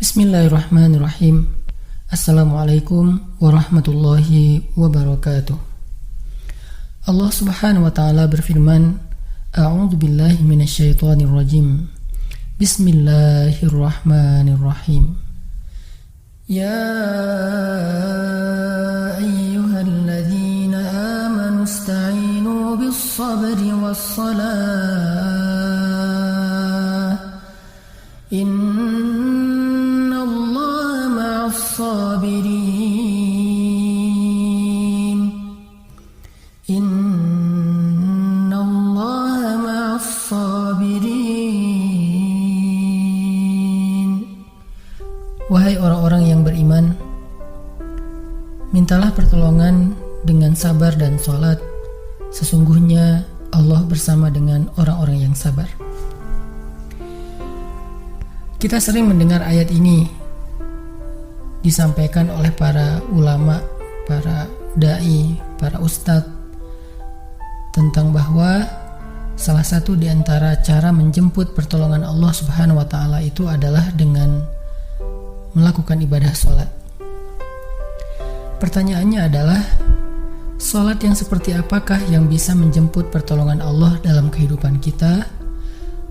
Bismillahirrahmanirrahim. Assalamualaikum warahmatullahi wabarakatuh. Allah subhanahu wa ta'ala berfirman, A'udzu billahi minasyaitonir rajim. Bismillahirrahmanirrahim. Ya ayyuhalladzina amanu ista'inu bis-sabri was-salah. Innallaha ma'as-sabirin. Innallaha ma'as-sabirin. Wahai orang-orang yang beriman, mintalah pertolongan dengan sabar dan salat. Sesungguhnya Allah bersama dengan orang-orang yang sabar. Kita sering mendengar ayat ini disampaikan oleh para ulama, para dai, para ustadz tentang bahwa salah satu di antara cara menjemput pertolongan Allah Subhanahu wa taala itu adalah dengan melakukan ibadah sholat. Pertanyaannya adalah, sholat yang seperti apakah yang bisa menjemput pertolongan Allah dalam kehidupan kita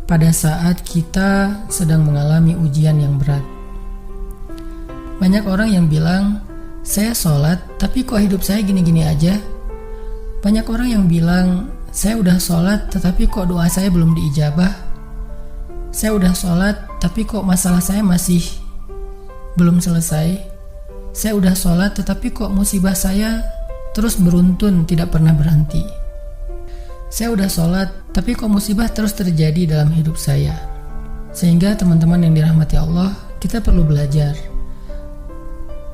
pada saat kita sedang mengalami ujian yang berat? Banyak orang yang bilang, saya sholat tapi kok hidup saya gini-gini aja. Banyak orang yang bilang, saya udah sholat tetapi kok doa saya belum diijabah. Saya udah sholat tapi kok masalah saya masih belum selesai. Saya udah sholat tetapi kok musibah saya terus beruntun tidak pernah berhenti. Saya udah sholat tapi kok musibah terus terjadi dalam hidup saya. Sehingga teman-teman yang dirahmati Allah, kita perlu belajar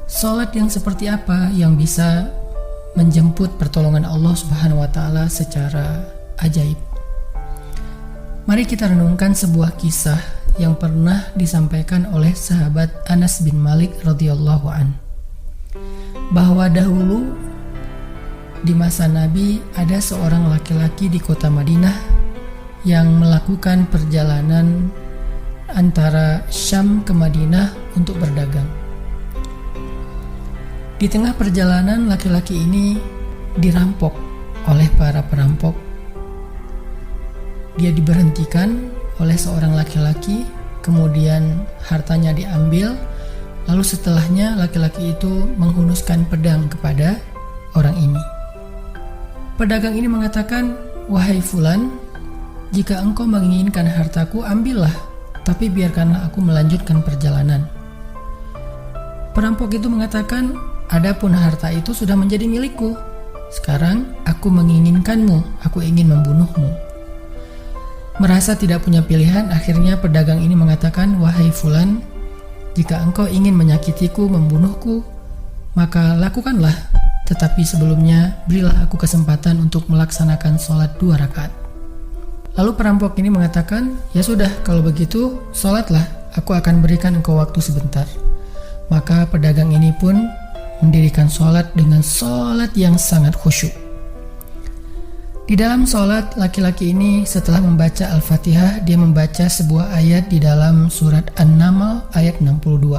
sholat yang seperti apa yang bisa menjemput pertolongan Allah Subhanahu wa ta'ala secara ajaib. Mari kita renungkan sebuah kisah yang pernah disampaikan oleh sahabat Anas bin Malik radhiyallahu an, bahwa dahulu di masa Nabi ada seorang laki-laki di kota Madinah yang melakukan perjalanan antara Syam ke Madinah untuk berdagang. Di tengah perjalanan, laki-laki ini dirampok oleh para perampok. Dia diberhentikan oleh seorang laki-laki, kemudian hartanya diambil, lalu setelahnya laki-laki itu menghunuskan pedang kepada orang ini. Pedagang ini mengatakan, wahai fulan, jika engkau menginginkan hartaku, ambillah, tapi biarkanlah aku melanjutkan perjalanan. Perampok itu mengatakan, adapun harta itu sudah menjadi milikku. Sekarang aku menginginkanmu, aku ingin membunuhmu. Merasa tidak punya pilihan, akhirnya pedagang ini mengatakan, wahai fulan, jika engkau ingin menyakitiku, membunuhku, maka lakukanlah. Tetapi sebelumnya berilah aku kesempatan untuk melaksanakan sholat 2 rakaat. Lalu perampok ini mengatakan, ya sudah, kalau begitu sholatlah, aku akan berikan engkau waktu sebentar. Maka pedagang ini pun mendirikan sholat dengan sholat yang sangat khusyuk. Di dalam sholat, laki-laki ini setelah membaca Al-Fatihah, dia membaca sebuah ayat di dalam surat An-Naml ayat 62.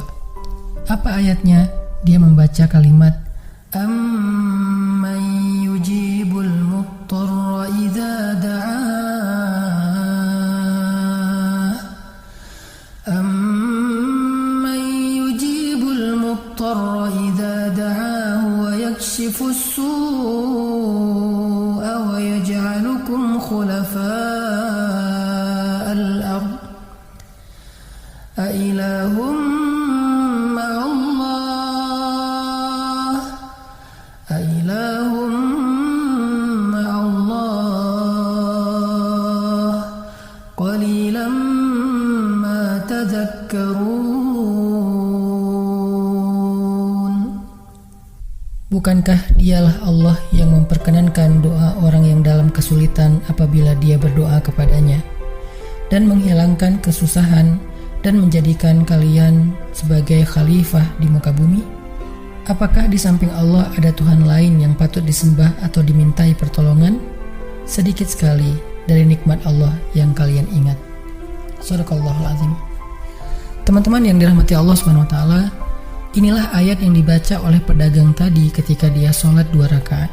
Apa ayatnya? Dia membaca kalimat, Amman yujibul muttarra idza da'ah. Amman yujibul muttarra idza da'ah wa yakshifus su'a wa yaj'alukum khulafa'al ard. A ilahum Bukankah dialah Allah yang memperkenankan doa orang yang dalam kesulitan apabila dia berdoa kepadanya, dan menghilangkan kesusahan dan menjadikan kalian sebagai khalifah di muka bumi? Apakah di samping Allah ada Tuhan lain yang patut disembah atau dimintai pertolongan? Sedikit sekali dari nikmat Allah yang kalian ingat. Shadaqallahul azim. Teman-teman yang dirahmati Allah Subhanahu wa taala, inilah ayat yang dibaca oleh pedagang tadi ketika dia sholat 2 rakaat.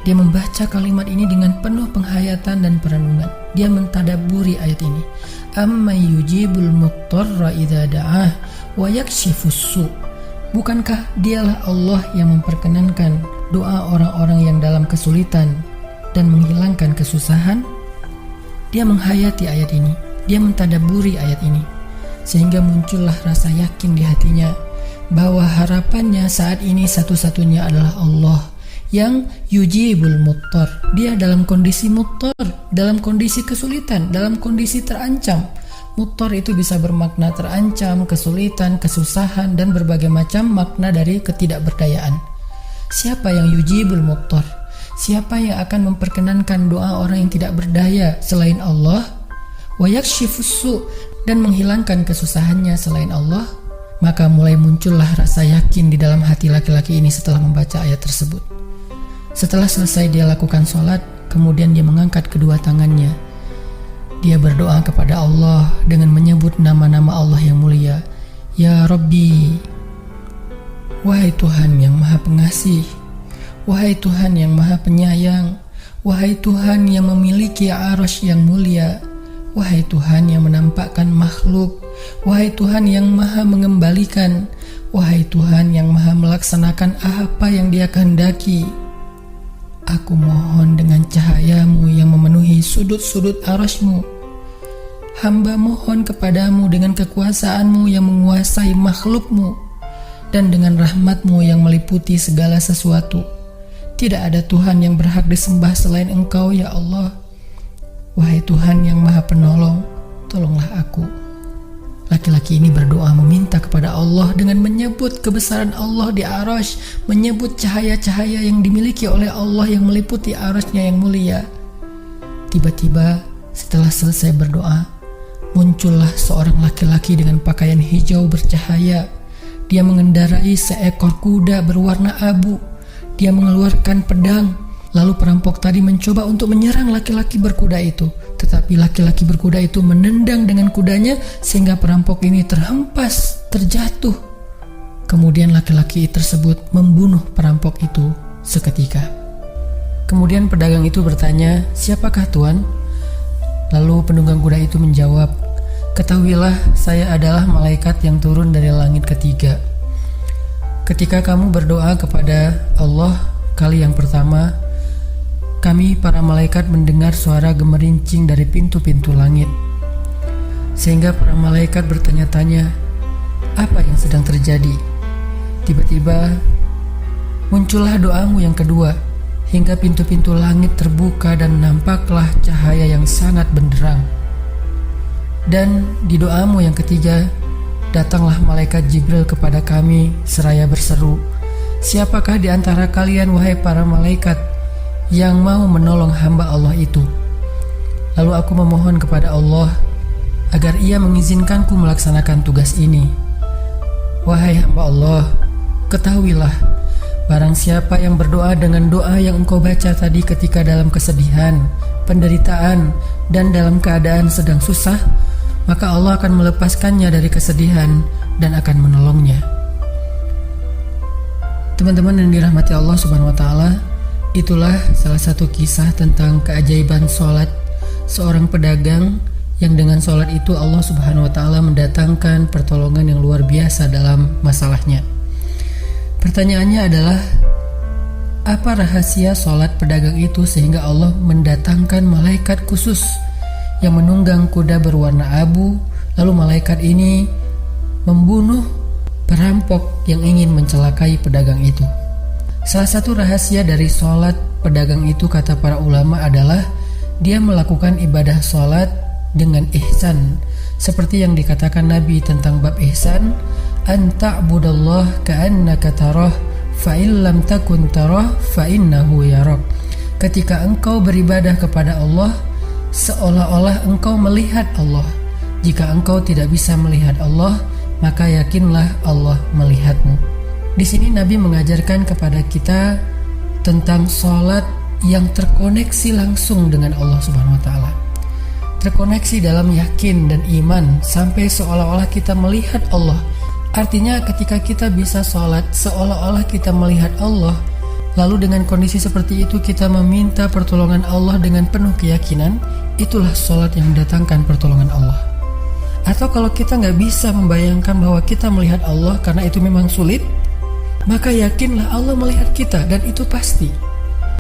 Dia membaca kalimat ini dengan penuh penghayatan dan perenungan. Dia mentadabburi ayat ini. Amman yujibul muttarra idza da'ah wa yakshifus su'. Bukankah dialah Allah yang memperkenankan doa orang-orang yang dalam kesulitan dan menghilangkan kesusahan? Dia menghayati ayat ini. Dia mentadabburi ayat ini. Sehingga muncullah rasa yakin di hatinya bahwa harapannya saat ini satu-satunya adalah Allah yang yujibul muttar. Dia dalam kondisi muttar, dalam kondisi kesulitan, dalam kondisi terancam. Muttar itu bisa bermakna terancam, kesulitan, kesusahan, dan berbagai macam makna dari ketidakberdayaan. Siapa yang yujibul muttar? Siapa yang akan memperkenankan doa orang yang tidak berdaya selain Allah? Wa yakshifus su', dan menghilangkan kesusahannya selain Allah. Maka mulai muncullah rasa yakin di dalam hati laki-laki ini setelah membaca ayat tersebut. Setelah selesai dia lakukan sholat, kemudian dia mengangkat kedua tangannya. Dia berdoa kepada Allah dengan menyebut nama-nama Allah yang mulia. Ya Rabbi, wahai Tuhan yang maha pengasih, wahai Tuhan yang maha penyayang, wahai Tuhan yang memiliki arsy yang mulia, wahai Tuhan yang menampakkan makhluk, wahai Tuhan yang maha mengembalikan, wahai Tuhan yang maha melaksanakan apa yang Dia kehendaki. Aku mohon dengan cahayamu yang memenuhi sudut-sudut arsy-Mu. Hamba mohon kepadamu dengan kekuasaanmu yang menguasai makhluk-Mu, dan dengan rahmat-Mu yang meliputi segala sesuatu. Tidak ada Tuhan yang berhak disembah selain Engkau, ya Allah. Wahai Tuhan yang maha penolong, tolonglah aku. Laki-laki ini berdoa meminta kepada Allah dengan menyebut kebesaran Allah di arsy, menyebut cahaya-cahaya yang dimiliki oleh Allah yang meliputi arsy-Nya yang mulia. Tiba-tiba setelah selesai berdoa, muncullah seorang laki-laki dengan pakaian hijau bercahaya. Dia mengendarai seekor kuda berwarna abu. Dia mengeluarkan pedang. Lalu perampok tadi mencoba untuk menyerang laki-laki berkuda itu. Tetapi laki-laki berkuda itu menendang dengan kudanya sehingga perampok ini terhempas, terjatuh. Kemudian laki-laki tersebut membunuh perampok itu seketika. Kemudian pedagang itu bertanya, "Siapakah Tuan?" Lalu penunggang kuda itu menjawab, "Ketahuilah, saya adalah malaikat yang turun dari langit ketiga. Ketika kamu berdoa kepada Allah kali yang pertama, kami para malaikat mendengar suara gemerincing dari pintu-pintu langit. Sehingga para malaikat bertanya-tanya, apa yang sedang terjadi? Tiba-tiba muncullah doamu yang kedua, hingga pintu-pintu langit terbuka dan nampaklah cahaya yang sangat benderang. Dan di doamu yang ketiga, datanglah malaikat Jibril kepada kami seraya berseru, siapakah di antara kalian wahai para malaikat yang mau menolong hamba Allah itu? Lalu aku memohon kepada Allah agar Ia mengizinkanku melaksanakan tugas ini. Wahai hamba Allah, ketahuilah, barang siapa yang berdoa dengan doa yang engkau baca tadi ketika dalam kesedihan, penderitaan, dan dalam keadaan sedang susah, maka Allah akan melepaskannya dari kesedihan dan akan menolongnya." Teman-teman yang dirahmati Allah Subhanahu wa taala, itulah salah satu kisah tentang keajaiban sholat seorang pedagang yang dengan sholat itu Allah Subhanahu wa taala mendatangkan pertolongan yang luar biasa dalam masalahnya. Pertanyaannya adalah, apa rahasia sholat pedagang itu sehingga Allah mendatangkan malaikat khusus yang menunggang kuda berwarna abu, lalu malaikat ini membunuh perampok yang ingin mencelakai pedagang itu? Salah satu rahasia dari sholat pedagang itu, kata para ulama, adalah dia melakukan ibadah sholat dengan ihsan. Seperti yang dikatakan Nabi tentang bab ihsan, an ta'budallah ka'annaka tarah fa in lam takun tarah fa innahu yarak. Ketika engkau beribadah kepada Allah, seolah-olah engkau melihat Allah. Jika engkau tidak bisa melihat Allah, maka yakinlah Allah melihatmu. Di sini Nabi mengajarkan kepada kita tentang sholat yang terkoneksi langsung dengan Allah Subhanahu wa taala. terkoneksi dalam yakin dan iman sampai seolah-olah kita melihat Allah. Artinya ketika kita bisa sholat seolah-olah kita melihat Allah, lalu dengan kondisi seperti itu kita meminta pertolongan Allah dengan penuh keyakinan, itulah sholat yang mendatangkan pertolongan Allah. Atau kalau kita nggak bisa membayangkan bahwa kita melihat Allah karena itu memang sulit, maka yakinlah Allah melihat kita dan itu pasti.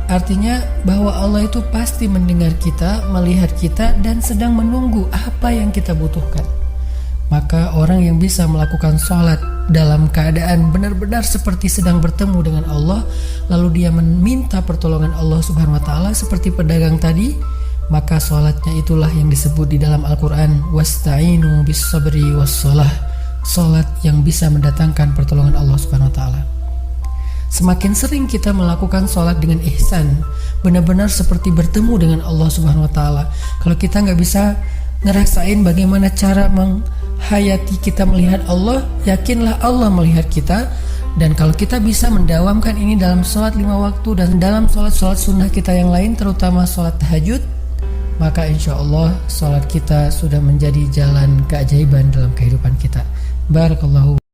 Artinya bahwa Allah itu pasti mendengar kita, melihat kita, dan sedang menunggu apa yang kita butuhkan. Maka orang yang bisa melakukan sholat dalam keadaan benar-benar seperti sedang bertemu dengan Allah, lalu dia meminta pertolongan Allah Subhanahu wa Ta'ala seperti pedagang tadi, maka sholatnya itulah yang disebut di dalam Al-Quran wasta'inu bis sabri wassalah, sholat yang bisa mendatangkan pertolongan Allah Subhanahu wa Ta'ala. Semakin sering kita melakukan sholat dengan ihsan, benar-benar seperti bertemu dengan Allah Subhanahu wa Ta'ala. Kalau kita nggak bisa ngerasain bagaimana cara menghayati kita melihat Allah, yakinlah Allah melihat kita. Dan kalau kita bisa mendawamkan ini dalam sholat 5 waktu dan dalam sholat-sholat sunnah kita yang lain, terutama sholat tahajud, maka insya Allah sholat kita sudah menjadi jalan keajaiban dalam kehidupan kita. Barakallahu.